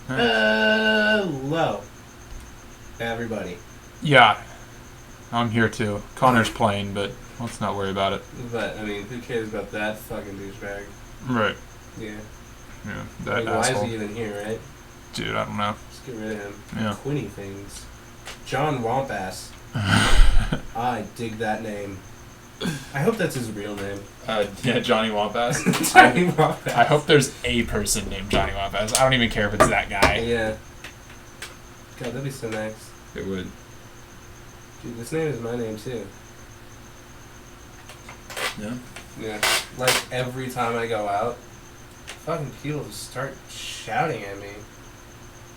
Hello, everybody. Yeah, I'm here too. Connor's playing, but let's not worry about it. But, I mean, who cares about that fucking douchebag? Right. Yeah. Yeah, that Why is asshole. he even here, right? Dude, I don't know. Just get rid of him. Yeah. Quinny things. John Wampass. I dig that name. I hope that's his real name. Yeah, Johnny Wampas. Johnny Wampass. I hope there's a person named Johnny Wampas. I don't even care if it's that guy. Yeah. God, that'd be so nice. It would. Dude, this name is my name, too. Yeah. Yeah. Like, every time I go out, fucking people just start shouting at me.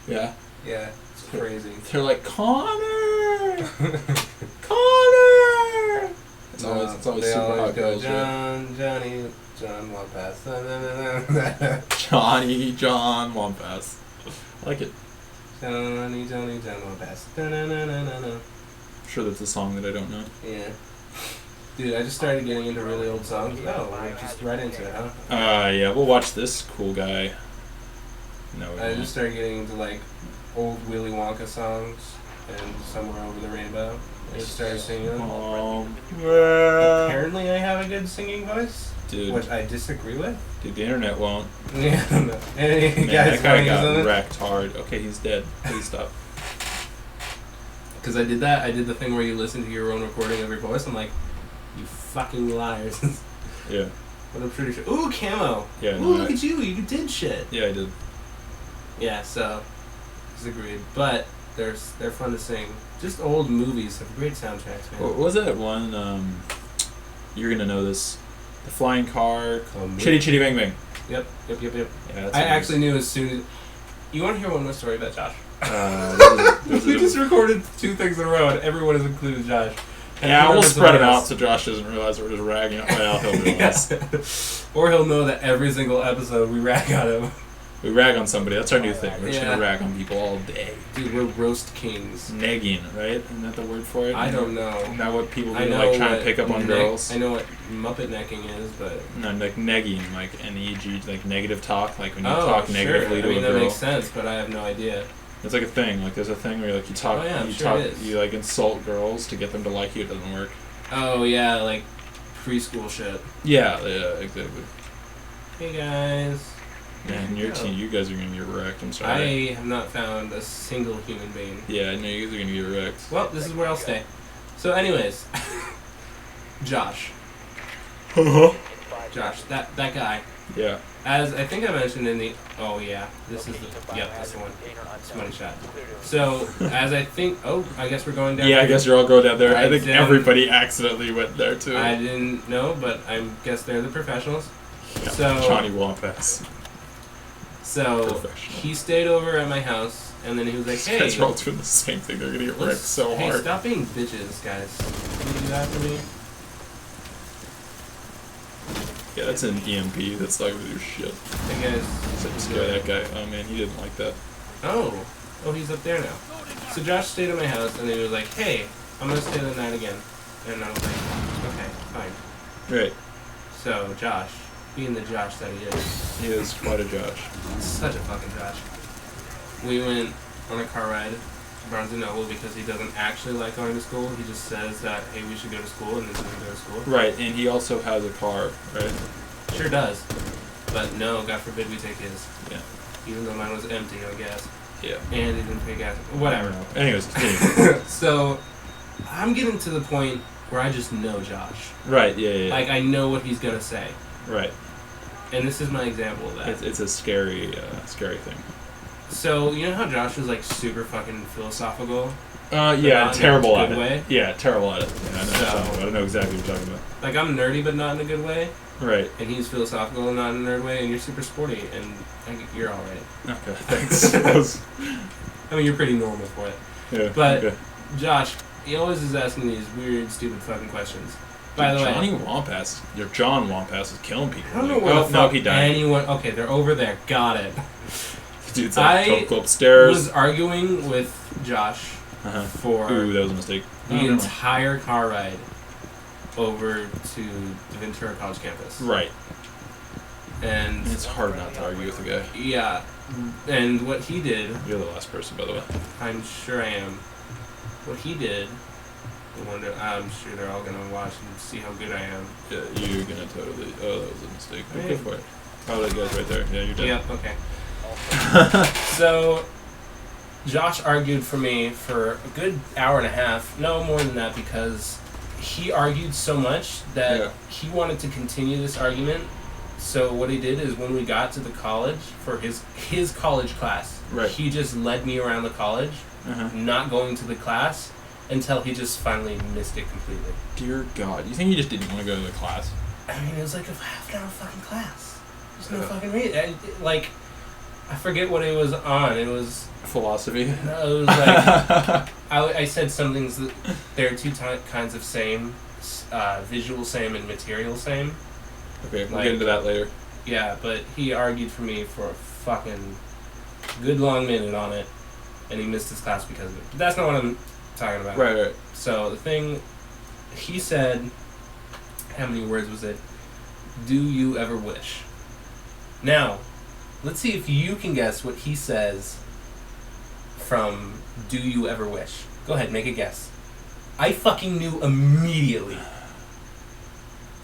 Yeah. Yeah, it's crazy. They're like, Connor! Connor! It's always they super always hot go, girls. John Wampass. John Wampas. I like it. John Wampass. I'm sure that's a song that I don't know. Yeah. Dude, I just started getting into really old songs. Oh, we're just right into it, huh? Yeah, we'll watch this cool guy. No, we I won't. just started getting into, like, old Willy Wonka songs and Somewhere Over the Rainbow. I just started singing them. Apparently I have a good singing voice, Dude. which I disagree with. Dude, the internet won't. Yeah, no. Any Man, guys that guy got got wrecked hard. Okay, he's dead. Please stop. Because I did that. I did the thing where you listen to your own recording of your voice. I'm like, you fucking liars. Yeah. But I'm pretty sure. Ooh, camo. Yeah. Ooh, look at you. You did shit. Yeah, I did. Yeah, so disagreed. But they're fun to sing. Just old movies have great soundtracks, man. What was that one? You're gonna know this. The flying car. Oh, Chitty Chitty Bang Bang. Yep. Yeah, that's I actually knew as soon as. You want to hear one more story about Josh? We just recorded 2 things in a row, and everyone has included Josh. And Yeah, we'll spread them out else. so Josh doesn't realize we're just ragging on him. Well, he'll realize. Or he'll know that every single episode we rag on him. We rag on somebody. That's our new thing. We're just Yeah. gonna rag on people all day. Dude, we're roast kings. Negging, right? Isn't that the word for it? I don't know. Isn't that what people I do, know like trying what to pick up on neck- girls? I know what Muppet necking is, but... No, like negging, like N-E-G, like negative talk, like when you Oh, talk sure. negatively to I mean, a that girl. makes sense, but I have no idea. It's like a thing. Like there's a thing where like you talk, Oh, yeah, I'm sure it is. you like insult girls to get them to like you. It doesn't work. Oh, yeah, like preschool shit. Yeah, exactly. Hey, guys. Man, your Yeah. team, you guys are gonna get wrecked. I'm I sorry. have not found a single human being. Yeah, I know you guys are gonna get wrecked. Well, this is where I'll stay. So, anyways, Josh, that guy. Yeah. As I think I mentioned in the this is the one. It's money shot. So as I think, I guess we're going down. Yeah, I guess you're all going down there. I think didn't- everybody accidentally went there too. I didn't know, but I guess they're the professionals. Yeah, So Johnny Wampas. So Professional. he stayed over at my house, and then he was like, These "Hey, guys are all doing the same thing. They're gonna get wrecked so hey, hard. stop being bitches, guys. Can you do that for me?" Yeah, that's an EMP. That's not gonna do shit. Hey guys. Except scare that guy. Oh man, he didn't like that. Oh, he's up there now. So Josh stayed at my house, and then he was like, "Hey, I'm gonna stay the night again," and I was like, "Okay, fine." Right. So Josh, being the Josh that he is, He is quite a Josh. such a fucking Josh. We went on a car ride to Barnes & Noble because he doesn't actually like going to school. He just says that, hey, we should go to school, and then doesn't go to school. Right, and he also has a car, right? Sure does. But no, God forbid we take his. Yeah. Even though mine was empty, I guess. Yeah. And he didn't pay gas. Whatever. Anyways, continue. So, I'm getting to the point where I just know Josh. Right, yeah. Like, I know what he's gonna say. Right. And this is my example of that. It's a scary thing. So, you know how Josh was, like, super fucking philosophical? Yeah, not in a terrible at good it. way? Yeah, terrible at it. Yeah, I know, what you're So- talking about. I know exactly what you're talking about. Like, I'm nerdy, but not in a good way. Right. And he's philosophical and not in a nerd way, and you're super sporty, and you're alright. Okay, thanks. I mean, you're pretty normal for it. Yeah. But okay. Josh, he always is asking these weird, stupid fucking questions. By the way, Johnny Wampas, your John Wampas is killing people. I don't know where the no, fuck he died. anyone. Okay, they're over there. Got it. Dude's I like, go upstairs. was arguing with Josh for Ooh, that was a mistake. the entire car ride over to the Ventura College campus. Right. And It's hard not to argue with a guy. yeah, And what he did... You're the last person, by the way. I'm sure I am. What he did... I'm sure they're all gonna watch and see how good I am. Yeah, you're gonna totally... Oh, that was a mistake. Go for it. Oh, that guy's right there. Yeah, you're dead. Yep, okay. So, Josh argued for me for a good hour and a half. No more than that, because he argued so much that he wanted to continue this argument. So what he did is when we got to the college for his college class, he just led me around the college, not going to the class, until he just finally missed it completely. Dear God. You think he just didn't want to go to the class? I mean, it was like a half-an-hour fucking class. There's no fucking reason. I forget what it was on. It was... Philosophy? No, it was like... I said some things that... There are two kinds of same. Visual same and material same. Okay, we'll get into that later. Yeah, but he argued for me for a fucking good long minute on it, and he missed his class because of it. But that's not what I'm talking about. Right. So the thing, he said, how many words was it? Do you ever wish? Now, let's see if you can guess what he says from Do You Ever Wish. Go ahead, make a guess. I fucking knew immediately.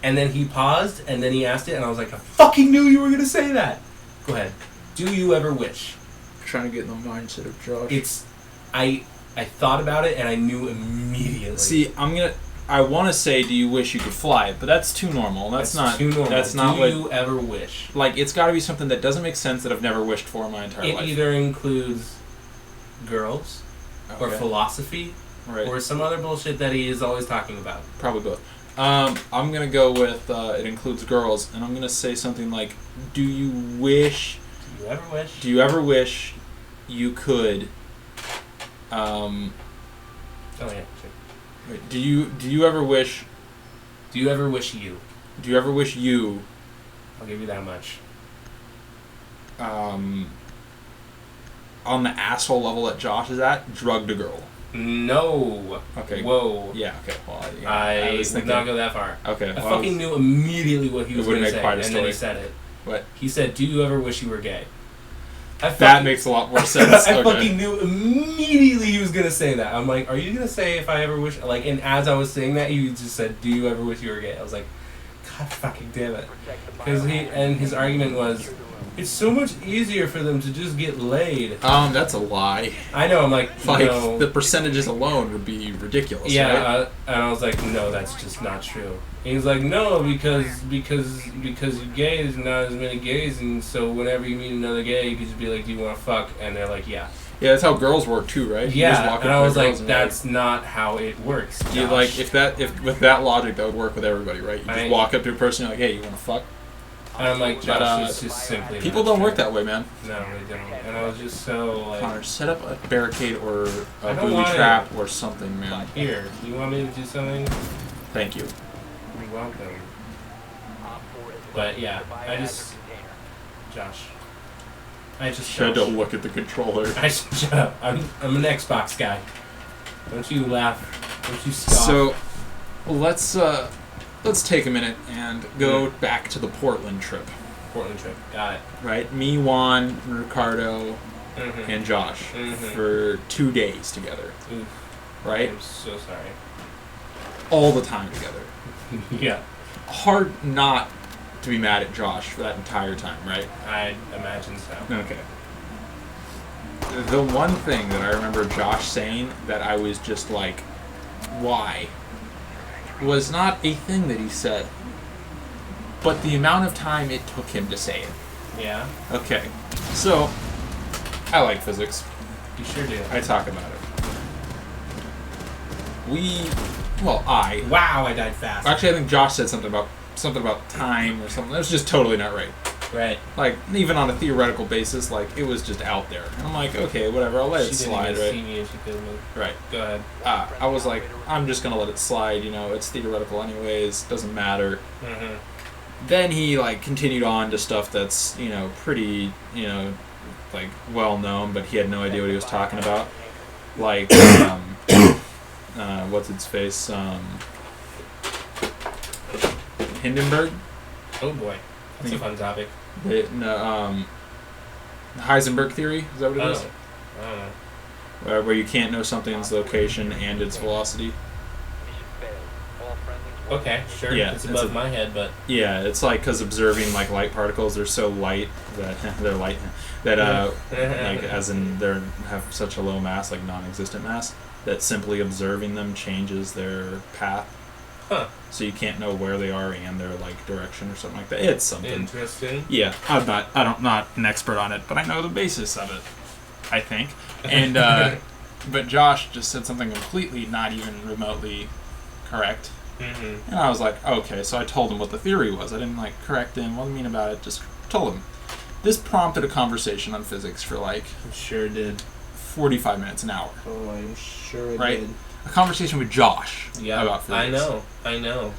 And then he paused, and then he asked it, and I was like, I fucking knew you were going to say that. Go ahead. Do you ever wish? I'm trying to get in the mindset of Josh. It's... I thought about it, and I knew immediately. See, I want to say, do you wish you could fly? But that's too normal. That's not too normal. That's not do you ever wish? Like, it's got to be something that doesn't make sense that I've never wished for in my entire life. It either includes girls, or philosophy, or some other bullshit that he is always talking about. Probably both. I'm going to go with, it includes girls, and I'm going to say something like, do you ever wish you could, oh yeah, sure. Wait, do you ever wish you... Do you ever wish you... I'll give you that much. On the asshole level that Josh is at, drugged a girl? No. Okay. Whoa. Yeah, okay. Well, I would not go that far. Okay. I fucking knew immediately what he was going to say, and then he said it. What? He said, do you ever wish you were gay? That makes a lot more sense. I fucking knew immediately he was going to say that. I'm like, are you going to say if I ever wish... Like, and as I was saying that, he just said, do you ever wish you were gay? I was like, God fucking damn it. Because his argument was, it's so much easier for them to just get laid. That's a lie. I know, I'm like, no. The percentages alone would be ridiculous, yeah, right? And I was like, no, that's just not true. And he's like, no, because gay is not as many gays, and so whenever you meet another gay, you can just be like, do you want to fuck? And they're like, yeah. Yeah, that's how girls work too, right? Yeah, and I was like, that's not how it works, Josh. You like, if with that logic, that would work with everybody, right? You just walk up to a person, you're like, hey, you want to fuck? And I'm like, Josh, it's just simply people don't work that way, man. No, they don't. And I was just so like... Connor, set up a barricade or a booby trap or something, man. Here, you want me to do something? Thank you. You're welcome. But yeah, Josh. Shut up, look at the controller. Shut up. I'm an Xbox guy. Don't you laugh. Don't you scoff. So, let's take a minute and go back to the Portland trip. Got it. Right? Me, Juan, Ricardo, and Josh for 2 days together. Oof. Right? I'm so sorry. All the time together. Yeah. Hard not to be mad at Josh for that entire time, right? I imagine so. Okay. The one thing that I remember Josh saying that I was just like, why? Was not a thing that he said, but the amount of time it took him to say it. Yeah? Okay. So, I like physics. You sure do. I talk about it. Wow, I died fast. Actually, I think Josh said something about time or something. That was just totally not right. Right. Like, even on a theoretical basis, like, it was just out there. And I'm like, okay, whatever, I'll let it slide, right? She didn't even see me and she couldn't move. Right. Go ahead. I was like, I'm just gonna let it slide, it's theoretical anyways, doesn't matter. Then he, like, continued on to stuff that's, pretty, like, well-known, but he had no idea what he was talking about. Like, what's its face? Hindenburg? Oh boy. That's a fun topic. Heisenberg theory, is that what it is? I don't know. Where you can't know something's location and its velocity. Okay, sure. Yeah, it's above my head, but yeah, it's like because observing like light particles, they're so light that they're light that like as in they have such a low mass, like non-existent mass, that simply observing them changes their path. Huh. So you can't know where they are and their like direction or something like that. It's something interesting. Yeah, I'm not an expert on it, but I know the basis of it, I think. And but Josh just said something completely not even remotely correct. Mm-hmm. And I was like, okay, so I told him what the theory was. I didn't like correct him, what do you mean about it, just told him. This prompted a conversation on physics for like I'm sure it did. 45 minutes, an hour. Oh, I'm sure it right? did. A conversation with Josh about physics. I know.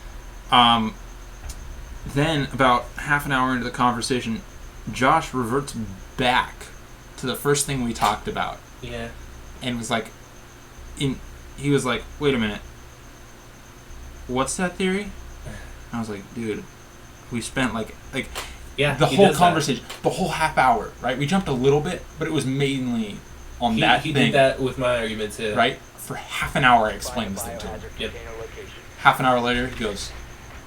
Then about half an hour into the conversation, Josh reverts back to the first thing we talked about. Yeah. And was like, he was like, wait a minute. What's that theory? And I was like, dude, we spent like yeah, the whole conversation, the whole half hour, right? We jumped a little bit, but it was mainly on that thing. He did that with my argument too. Right? For half an hour I explained this thing to him. Yep. Half an hour later he goes,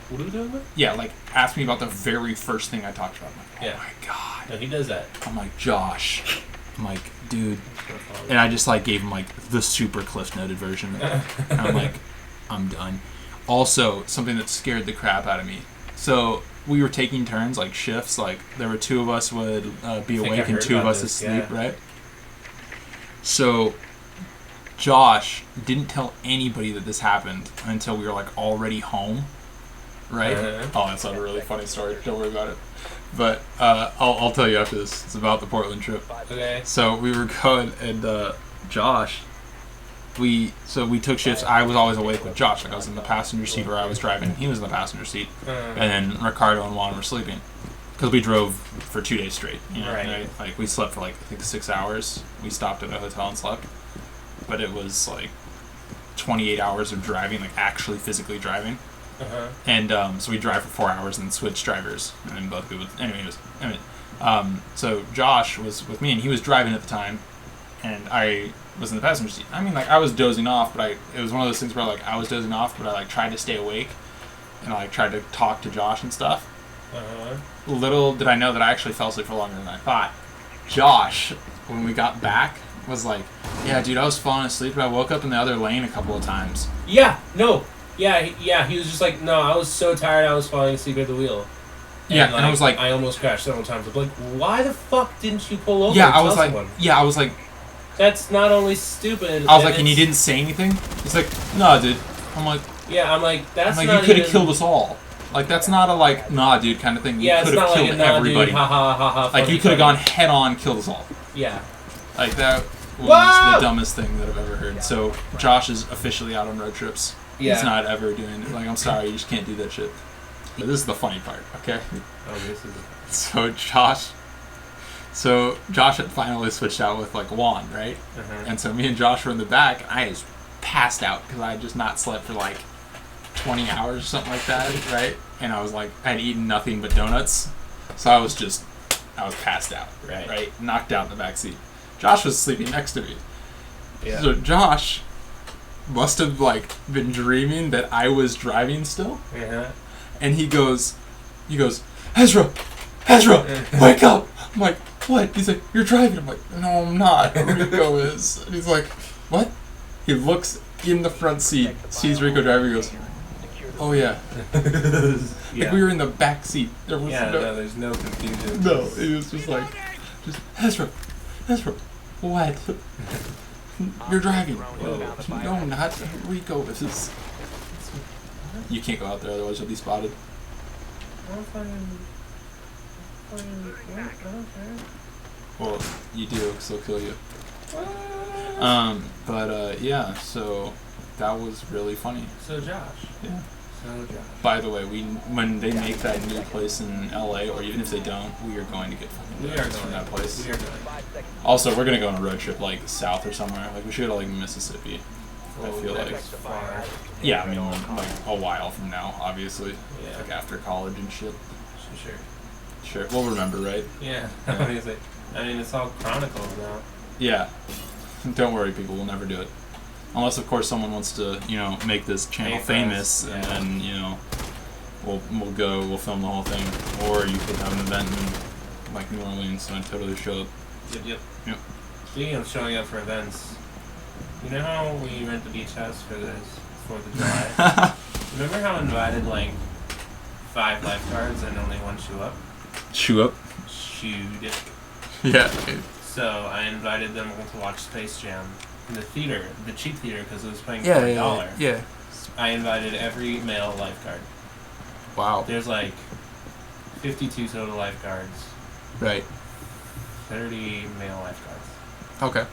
what are we talking about? yeah, like asked me about the very first thing I talked about. I'm like, oh yeah. my god. No, he does that. I'm like, Josh. I'm like, dude. And I just like gave him like the super cliff noted version. And I'm like, I'm done. Also, something that scared the crap out of me. So we were taking turns, like shifts. Like there were two of us would be awake and two of us asleep, right? So Josh didn't tell anybody that this happened until we were like already home, right? Oh, that's not a really funny story. Don't worry about it. But I'll tell you after this. It's about the Portland trip. Okay. So we were going, and Josh. We took shifts. I was always awake with Josh. Like I was in the passenger seat where I was driving. He was in the passenger seat, and then Ricardo and Juan were sleeping because we drove for 2 days straight. You know, right? Like we slept for like I think 6 hours. We stopped at a hotel and slept, but it was like 28 hours of driving, like actually physically driving. And so we drive for 4 hours and then switch drivers, and then both people. So Josh was with me, and he was driving at the time, and I was in the passenger seat. I mean, like, I was dozing off, but it was one of those things where, like, I was dozing off, but I, like, tried to stay awake, and I, like, tried to talk to Josh and stuff. Little did I know that I actually fell asleep for longer than I thought. Josh, when we got back, was like, yeah, dude, I was falling asleep, but I woke up in the other lane a couple of times. Yeah, no. Yeah, he was just like, no, I was so tired I was falling asleep at the wheel. And I was like... I almost crashed several times. I'm like, why the fuck didn't you pull over yeah, and I was tell like, someone? Yeah, I was like... That's not only stupid... I was like, and you didn't say anything? He's like, no, dude. I'm like... Yeah, I'm like, that's not not you could have killed us all. Like, that's not a, like, nah, dude kind of thing. You could have killed everybody. Dude, ha ha ha ha. Like, you could have gone head on, killed us all. Yeah. Like, that was the dumbest thing that I've ever heard. So, Josh is officially out on road trips. Yeah. He's not ever doing it. Like, I'm sorry, you just can't do that shit. But this is the funny part, okay? Oh, this is... So Josh had finally switched out with, like, Juan, right? And so me and Josh were in the back, and I just passed out because I had just not slept for, like, 20 hours or something like that, right? And I was, like, I had eaten nothing but donuts. So I was passed out, right? Knocked out in the back seat. Josh was sleeping next to me. Yeah. So Josh must have, like, been dreaming that I was driving still. Yeah. And he goes, Ezra, wake up! I'm like, what? He's like, you're driving. I'm like, no, I'm not. Rico is. And he's like, what? He looks in the front seat, sees Rico driving, goes, oh yeah. Like, we were in the back seat. There was there's no confusion. No, he was just like, Ezra, what? You're driving. Whoa. No, not Rico. This is... You can't go out there, otherwise you'll be spotted. Well, you do, because they'll kill you. Yeah, so that was really funny. So Josh. Yeah. By the way, when they make that new place in LA, or even if they don't, we are going to get fucking donuts from that place. We are going. Also, we're going to go on a road trip, like, south or somewhere. Like, we should go to, like, Mississippi. I feel like. Far. Yeah, I mean, like, a while from now, obviously. Yeah. Like, after college and shit. Sure. Sure. We'll remember, right? Yeah. Obviously. I mean, it's all chronicled now. Yeah. Don't worry, people. We'll never do it. Unless, of course, someone wants to, make this channel famous, and then, we'll film the whole thing. Or you could have an event in, like, New Orleans, and I'd totally show up. Yep. Yep. Speaking of showing up for events, you know how we rent the beach house for this 4th of July? Remember how I invited, like, 5 lifeguards and only one show up? Shoe up? Shoot. Yeah. So I invited them to watch Space Jam in the theater, the cheap theater, because it was paying Yeah, $40. yeah. I invited every male lifeguard. Wow. There's like 52 total lifeguards. Right. 30 male lifeguards. Okay.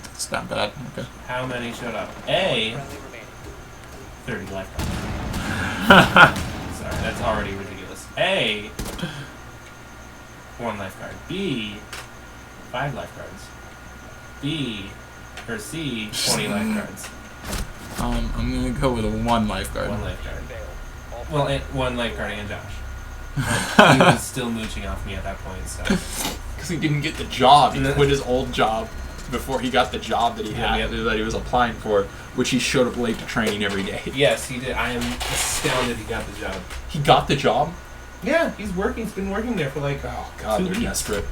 That's not bad. Okay. How many showed up? A, 30 lifeguards. Sorry, that's already ridiculous. A, 1 lifeguard. B, 5 lifeguards. C, 20 lifeguards. I'm gonna go with a 1 lifeguard. 1 lifeguard. Well, 1 lifeguard and Josh. He was still mooching off me at that point, so. Because he didn't get the job. He quit his old job before he got the job that he had, that he was applying for, which he showed up late to training every day. Yes, he did. I am astounded he got the job. He got the job? Yeah, he's working. He's been working there for like, oh god, 2 they're weeks. desperate.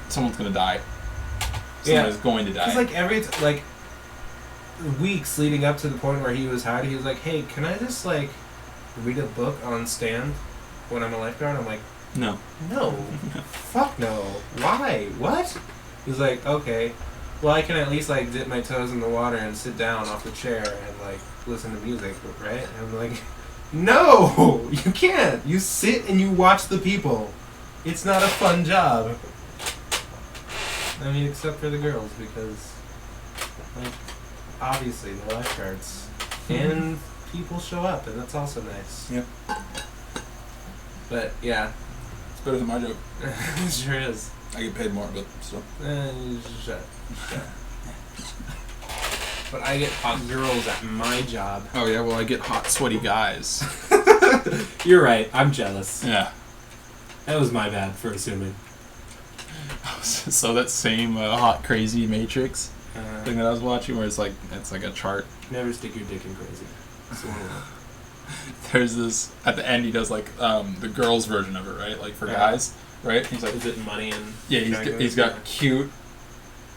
Someone's gonna die. Someone is going to die. Because like weeks leading up to the point where he was hired, he was like, "Hey, can I just like read a book on stand when I'm a lifeguard?" I'm like, No. Fuck no. Why? What? He's like, okay. Well, I can at least like dip my toes in the water and sit down off the chair and like listen to music, right? And I'm like, no, you can't. You sit and you watch the people. It's not a fun job. I mean, except for the girls, because like obviously the lifeguards and people show up, and that's also nice. Yep. But yeah, It's better than my job. it sure is. I get paid more, but still. Shut. But I get hot girls at my job. Oh yeah, well I get hot, sweaty guys. You're right. I'm jealous. Yeah. That was my bad for assuming. So that same hot, crazy Matrix thing that I was watching, where it's like a chart. Never stick your dick in crazy. That's the one rule. There's this at the end. He does like the girls' version of it, right? Like for guys, right? He's like, is it money and? yeah, he's got cute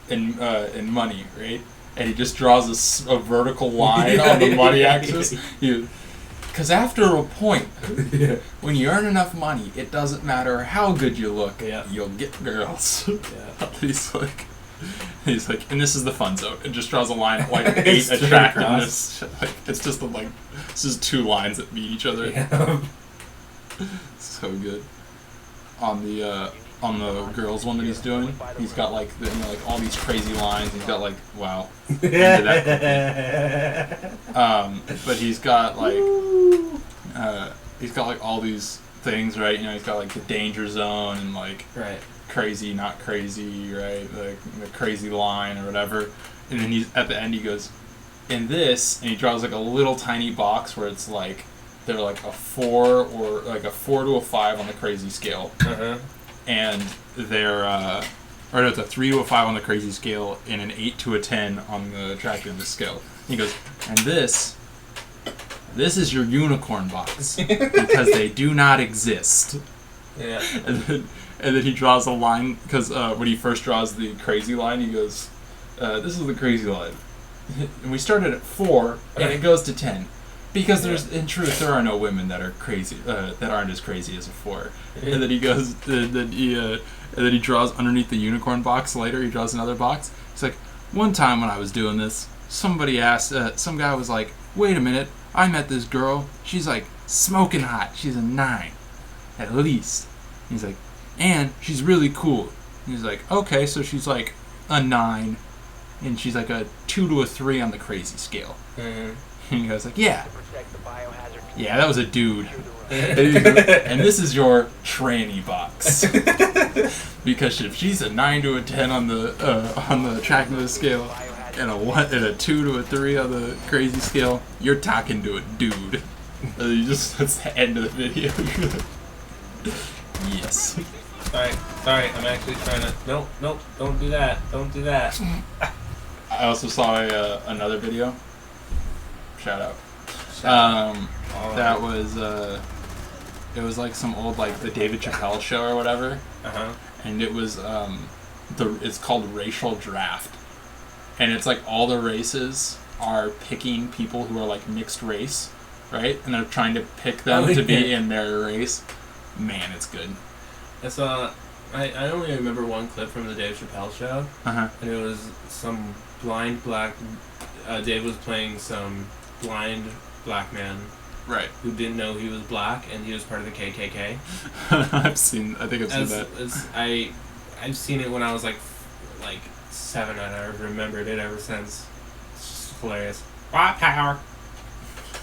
and money, right? And he just draws a vertical line on the money axis. Because after a point, when you earn enough money, it doesn't matter how good you look, you'll get girls. Yeah. He's like, and this is the fun zone. It just draws a line at like 8 attractiveness. Like, it's just it's just 2 lines that meet each other. Yeah. So good. On the girls one that he's doing, he's got like like all these crazy lines. He's got like but he's got like all these things, right? He's got like the danger zone and like crazy, not crazy, right? The crazy line or whatever. And then he's at the end he goes, in this, and he draws like a little tiny box where it's like they're like a 4 or like a 4 to a 5 on the crazy scale. And they're or no, it's a 3 to a 5 on the crazy scale and an 8 to a 10 on the attractiveness scale. He goes, and this is your unicorn box because they do not exist. Yeah. And then he draws a line because when he first draws the crazy line, he goes, "This is the crazy line, and we started at 4 and it goes to 10." Because in truth, there are no women that are crazy, that aren't as crazy as a 4. And then he goes, and then he draws underneath the unicorn box later. He draws another box. He's like, one time when I was doing this, somebody asked, some guy was like, "Wait a minute, I met this girl. She's like smoking hot. She's a 9, at least." He's like, and she's really cool. He's like, okay, so she's like a 9, and she's like a 2 to a 3 on the crazy scale. And he goes like, yeah, that was a dude. And this is your tranny box. Because if she's a 9 to a 10 on the attractiveness scale and a 2 to a 3 on the crazy scale, you're talking to a dude. That's the end of the video. Yes. Sorry, I'm actually trying to... Nope, don't do that. Don't do that. I also saw another video. Shout out. That was, it was like some old, like, the David Chappelle show or whatever. Uh-huh. And it was, it's called Racial Draft. And it's like all the races are picking people who are like mixed race, right? And they're trying to pick them to be in their race. Man, it's good. It's I only remember one clip from the Dave Chappelle show, and it was some blind black. Dave was playing some blind black man, right? Who didn't know he was black, and he was part of the KKK. I've seen that. I've seen it when I was like 7, and I've remembered it ever since. It's just hilarious. White power.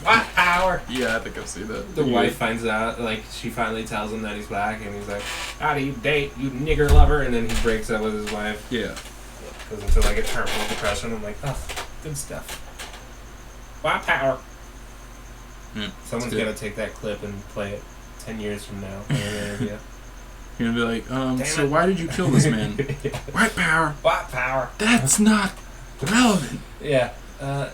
White power. Yeah, I think I've seen that. The wife finds out, like, she finally tells him that he's black, and he's like, how do you date, you nigger lover? And then he breaks up with his wife. Yeah. Goes into, like, a terminal depression. I'm like, oh, good stuff. White power. Someone's got to take that clip and play it 10 years from now in an interview. You're going to be like, so why did you kill this man? White power. White power. That's not relevant. Yeah.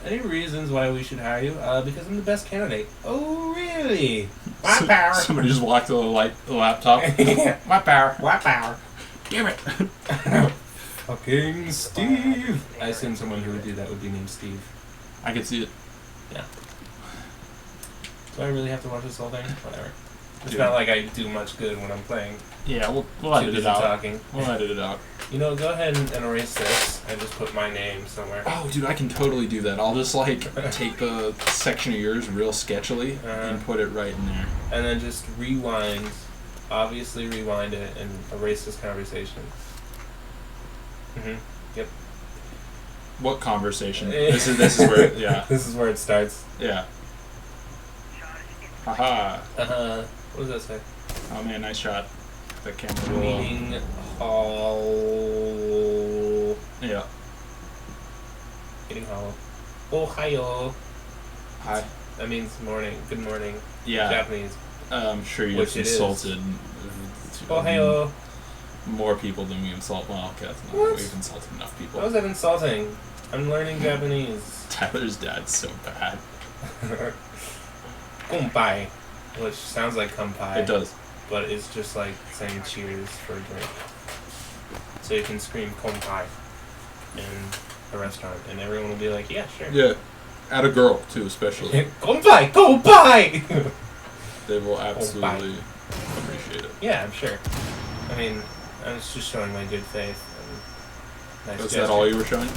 Any reasons why we should hire you? Because I'm the best candidate. Oh, really? White power. Somebody just walked to the laptop. White power. White power. Damn it. Fucking Steve. I assume someone who would do that would be named Steve. I could see it. Yeah. Do I really have to watch this whole thing? Whatever. It's not like I do much good when I'm playing. Yeah, we'll edit it out. Talking. We'll edit it out. You know, go ahead and erase this and just put my name somewhere. Oh, dude, I can totally do that. I'll just, like, take the section of yours real sketchily and put it right in there. And then just rewind, obviously rewind it, and erase this conversation. Yep. What conversation? This is where, yeah. This is where it starts. Yeah. Haha. What does that say? Oh man, nice shot. The camera roll. Meeting hall. Yeah. Meeting hall. Ohio. Hi. That means morning. Good morning. Yeah. Japanese. I'm sure you just insulted. Ohio. More people than we insult. Well, okay, that's not. We've insulted enough people. How is that insulting? I'm learning Japanese. Tyler's dad's so bad. Kumpai, which sounds like kumpai. It does. But it's just like saying cheers for a drink. So you can scream kumpai in a restaurant, and everyone will be like, yeah, sure. Yeah. At a girl, too, especially. Kumpai! Kumpai! They will absolutely appreciate it. Yeah, I'm sure. I mean, I was just showing my good faith. And nice gesture. That all you were showing?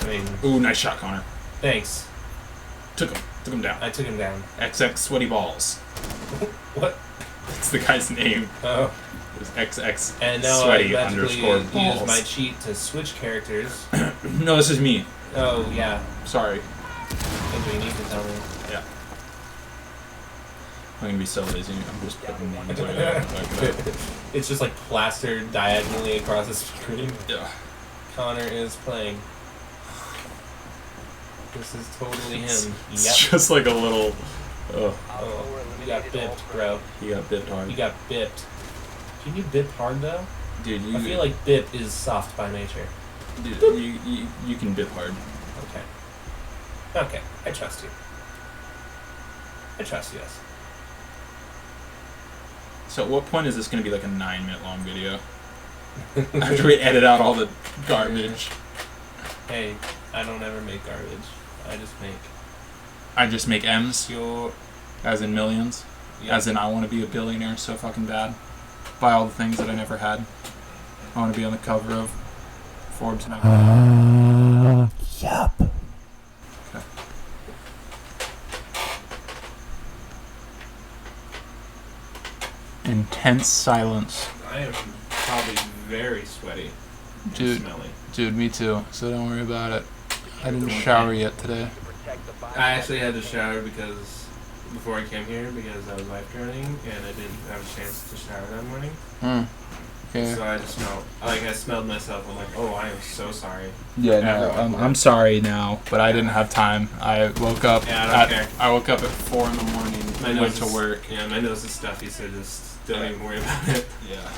I mean... Ooh, nice shot, Connor. Thanks. Took him down. I took him down. XX Sweaty Balls. What? That's the guy's name. Oh. It was XX and now Sweaty I _balls. use my cheat to switch characters. No, this is me. Oh, yeah. Sorry. That's what you need to tell me. Yeah. I'm gonna be so lazy. I'm just putting one together. It's just like plastered diagonally across the screen. Yeah. Connor is playing. This is totally him. It's just like a little... Oh, you got bipped, bro. He got bipped hard. You got bipped. Do you bip hard, though? Dude, I feel like bip is soft by nature. Dude, you can bip hard. Okay. Okay, I trust you. I trust you, yes. So at what point is this going to be like a 9-minute long video? After we edit out all the garbage. Hey, I don't ever make garbage. I just make M's. Your... As in millions. Yep. As in I want to be a billionaire so fucking bad. Buy all the things that I never had. I want to be on the cover of Forbes magazine. Yup. Okay. Intense silence. I am probably very sweaty. Dude, smelly. Dude, me too. So don't worry about it. I didn't shower yet today. I actually had to shower before I came here because I was lifeguarding and I didn't have a chance to shower that morning. Okay. So I just I smelled myself. I'm like, oh, I am so sorry. Yeah, no, I'm sorry now, but I didn't have time. I woke up. Yeah, I don't care. I woke up at 4 in the morning. My and nose went to work. Yeah, my nose is stuffy, so just Don't even worry about it. Yeah.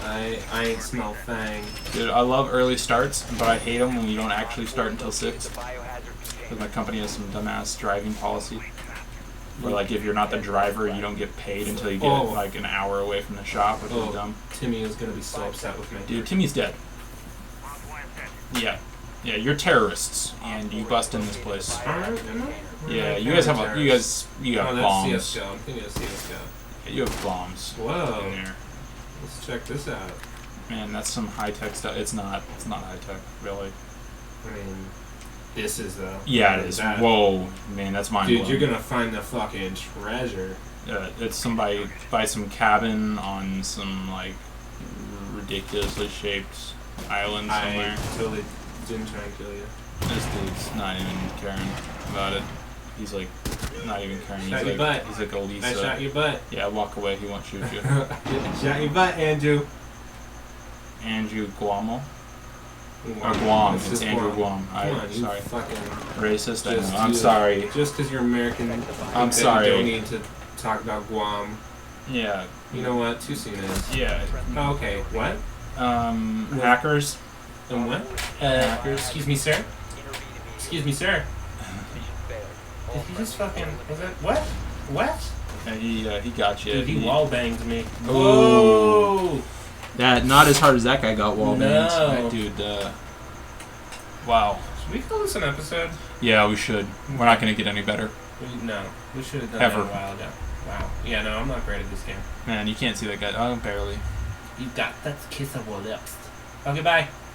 I ain't smell thang. Dude, I love early starts, but I hate them when you don't actually start until 6. Because my company has some dumbass driving policy. Where, like, if you're not the driver, you don't get paid until you get, like, an hour away from the shop, which is dumb. Timmy is going to be so upset with me. Dude, Timmy's dead. Yeah. Yeah, you're terrorists, and you bust in this place. Yeah, you guys have you got bombs. That's CSGO. Give me a CSGO. Yeah, you have bombs. Whoa. In there. Let's check this out. Man, that's some high-tech stuff. It's not high-tech, really. I mean, this is though. Yeah, it is. That. Whoa, man, that's mind-blowing. Dude, you're gonna find the fucking treasure. It's somebody buy some cabin on some, like, ridiculously shaped island somewhere. I totally didn't try and kill you. This dude's not even caring about it. He's like, not even caring. Shot your butt. He's like a Lisa. I shot your butt. Yeah, walk away. He won't shoot you. Shot your butt, Andrew. Andrew Guamo. Or Guam. It's Andrew Guam. Sorry. Racist. I know. I'm sorry. Just because you're American, I'm sorry. You don't need to talk about Guam. Yeah. You know what? Too soon is. Yeah. Oh, okay. What? Hackers. And what? Hackers. Excuse me, sir. Excuse me, sir. Did he just fucking? Was that what? What? Yeah, he got you. Dude, he wall banged me. Whoa! That not as hard as that guy got wall banged. No. That dude. Wow. Should we call this an episode? Yeah, we should. We're not gonna get any better. No, we should have done Ever. that a while ago. Wow. Yeah, no, I'm not great at this game. Man, you can't see that guy. Oh, barely. You got that kissable lips. Okay, bye.